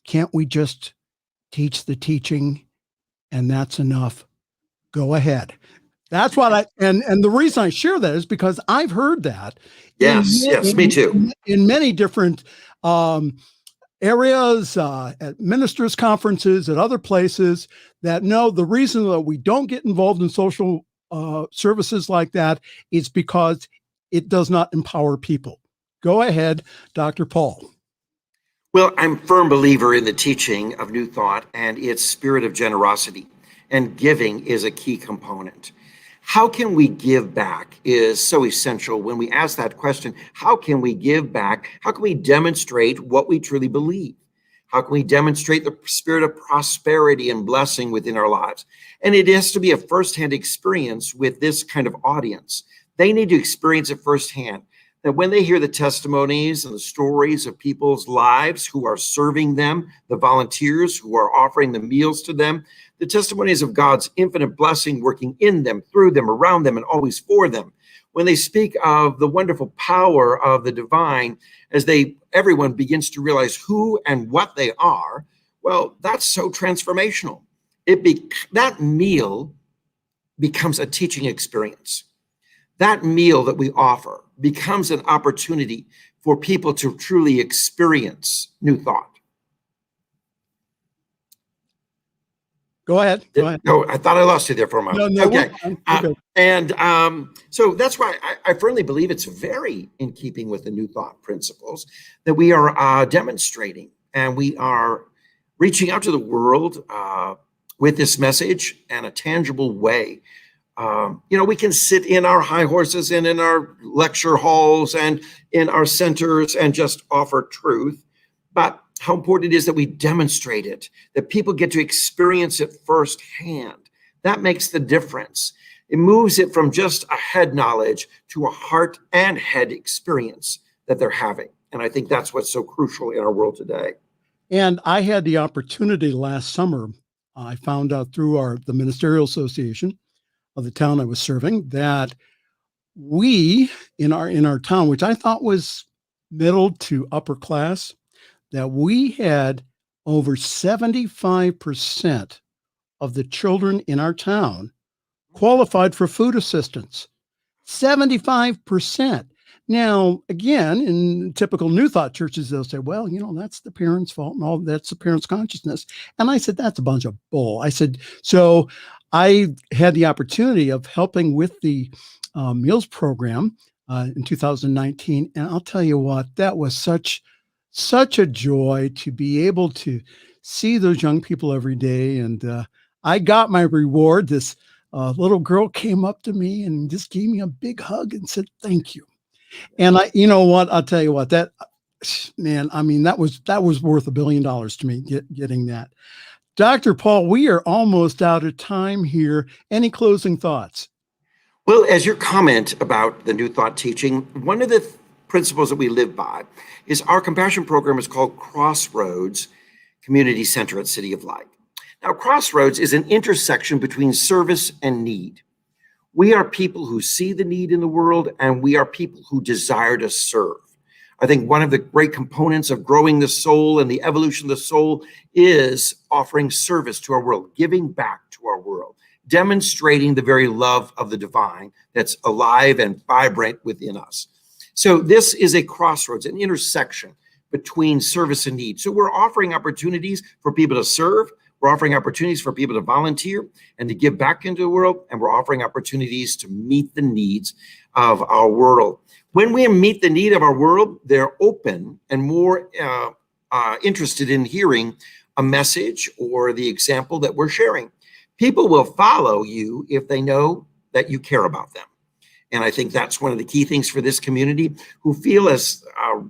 Can't we just teach the teaching and that's enough? Go ahead. That's what and the reason I share that is because I've heard that. Yes, me too. In many different areas, at ministers' conferences, at other places, that no, the reason that we don't get involved in social services like that is because it does not empower people. Go ahead, Dr. Paul. Well, I'm a firm believer in the teaching of New Thought and its spirit of generosity, and giving is a key component. How can we give back is so essential. When we ask that question, how can we give back? How can we demonstrate what we truly believe? How can we demonstrate the spirit of prosperity and blessing within our lives? And it has to be a firsthand experience with this kind of audience. They need to experience it firsthand. That when they hear the testimonies and the stories of people's lives who are serving them, the volunteers who are offering the meals to them, The testimonies of God's infinite blessing working in them, through them, around them, and always for them. When they speak of the wonderful power of the divine, as everyone begins to realize who and what they are, well, that's so transformational. That meal becomes a teaching experience. That meal that we offer becomes an opportunity for people to truly experience new thought. Go ahead. No, I thought I lost you there for a moment. No, okay. Okay. So that's why I firmly believe it's very in keeping with the New Thought principles that we are demonstrating, and we are reaching out to the world with this message in a tangible way. We can sit in our high horses and in our lecture halls and in our centers and just offer truth. But how important it is that we demonstrate it, that people get to experience it firsthand. That makes the difference. It moves it from just a head knowledge to a heart and head experience that they're having. And I think that's what's so crucial in our world today. And I had the opportunity last summer. I found out through the ministerial association of the town I was serving that we in our town, which I thought was middle to upper class, that we had over 75% of the children in our town qualified for food assistance. 75%. Now, again, in typical New Thought churches, they'll say, well, that's the parents' fault and all that's the parents' consciousness. And I said, that's a bunch of bull. I said, so I had the opportunity of helping with the meals program in 2019. And I'll tell you what, that was such a joy to be able to see those young people every day. And I got my reward. This little girl came up to me and just gave me a big hug and said, thank you. And I'll tell you what, that was worth $1 billion to me getting that. Dr. Paul, we are almost out of time here. Any closing thoughts? Well, as your comment about the New Thought teaching, one of the principles that we live by is our compassion program is called Crossroads Community Center at City of Light. Now, Crossroads is an intersection between service and need. We are people who see the need in the world, and we are people who desire to serve. I think one of the great components of growing the soul and the evolution of the soul is offering service to our world, giving back to our world, demonstrating the very love of the divine that's alive and vibrant within us. So this is a crossroads, an intersection between service and need. So we're offering opportunities for people to serve. We're offering opportunities for people to volunteer and to give back into the world. And we're offering opportunities to meet the needs of our world. When we meet the need of our world, they're open and more interested in hearing a message or the example that we're sharing. People will follow you if they know that you care about them. And I think that's one of the key things for this community who feel as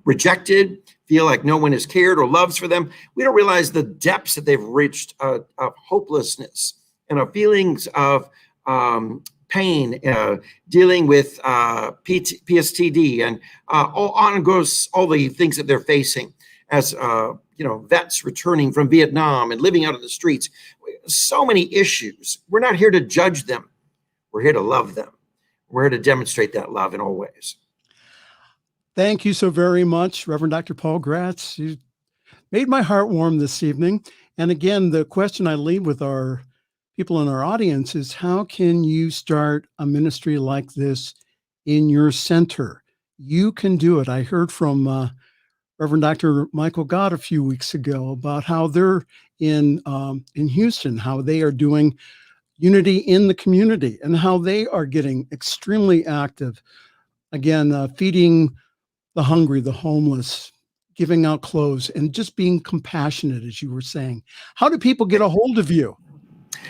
rejected, feel like no one is cared or loves for them. We don't realize the depths that they've reached of hopelessness and of feelings of pain, dealing with PSTD, and on goes all the things that they're facing as vets returning from Vietnam and living out in the streets. So many issues. We're not here to judge them. We're here to love them. We're here to demonstrate that love in all ways. Thank you so very much, Reverend Dr. Paul Graetz. You made my heart warm this evening. And again, the question I leave with our people in our audience is, how can you start a ministry like this in your center? You can do it. I heard from Reverend Dr. Michael Gott a few weeks ago about how they're in Houston, how they are doing unity in the community and how they are getting extremely active. Again, feeding the hungry, the homeless, giving out clothes, and just being compassionate, as you were saying. How do people get a hold of you?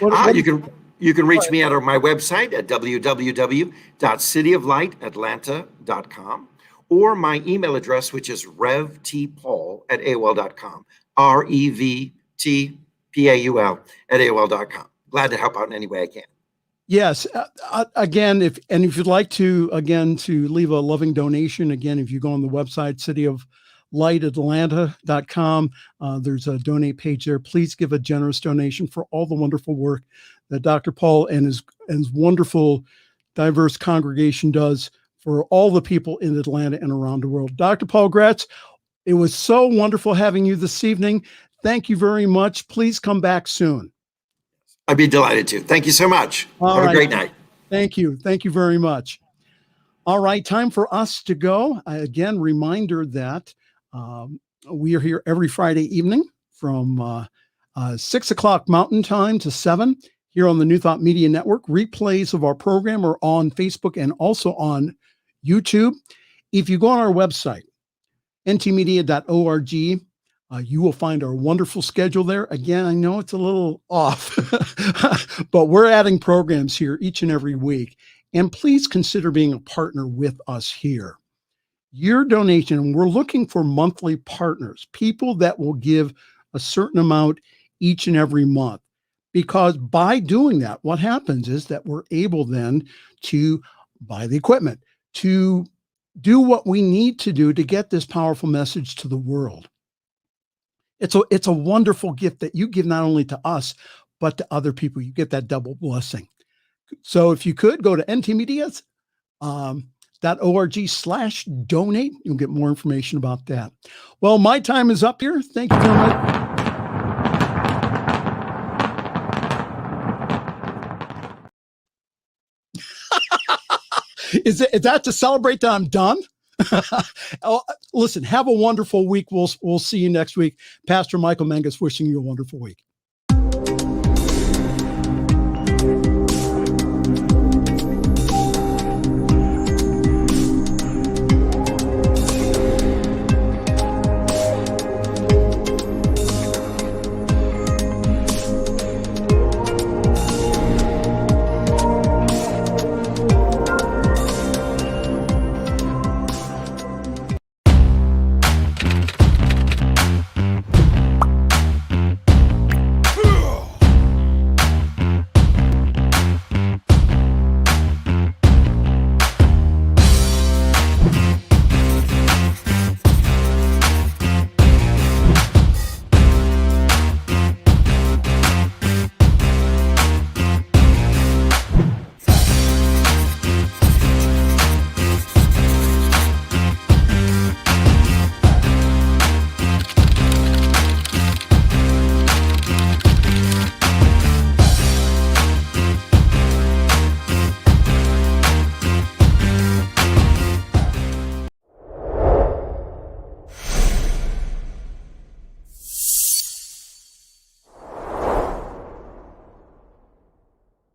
You can reach me at my website at www.cityoflightatlanta.com, or my email address, which is revtpaul@aol.com, REVTPAUL@aol.com. Glad to help out in any way I can. Yes. Again, if you'd like to leave a loving donation, again, if you go on the website, lightatlanta.com. There's a donate page there. Please give a generous donation for all the wonderful work that Dr. Paul and his wonderful, diverse congregation does for all the people in Atlanta and around the world. Dr. Paul Graetz, it was so wonderful having you this evening. Thank you very much. Please come back soon. I'd be delighted to. Thank you so much. Have a great night. Thank you. Thank you very much. All right, time for us to go. Again, reminder that we are here every Friday evening from 6 o'clock Mountain Time to 7 here on the New Thought Media Network. Replays of our program are on Facebook and also on YouTube. If you go on our website, ntmedia.org, you will find our wonderful schedule there. Again, I know it's a little off, but we're adding programs here each and every week. And please consider being a partner with us here. Your donation, we're looking for monthly partners, people that will give a certain amount each and every month. Because by doing that, what happens is that we're able then to buy the equipment, to do what we need to do to get this powerful message to the world. It's a wonderful gift that you give not only to us, but to other people. You get that double blessing. So if you could go to ntmedia.org/donate, you'll get more information about that. Well, my time is up here. Thank you very much. Is that to celebrate that I'm done? Listen, have a wonderful week. We'll see you next week. Pastor Michael Mangus wishing you a wonderful week.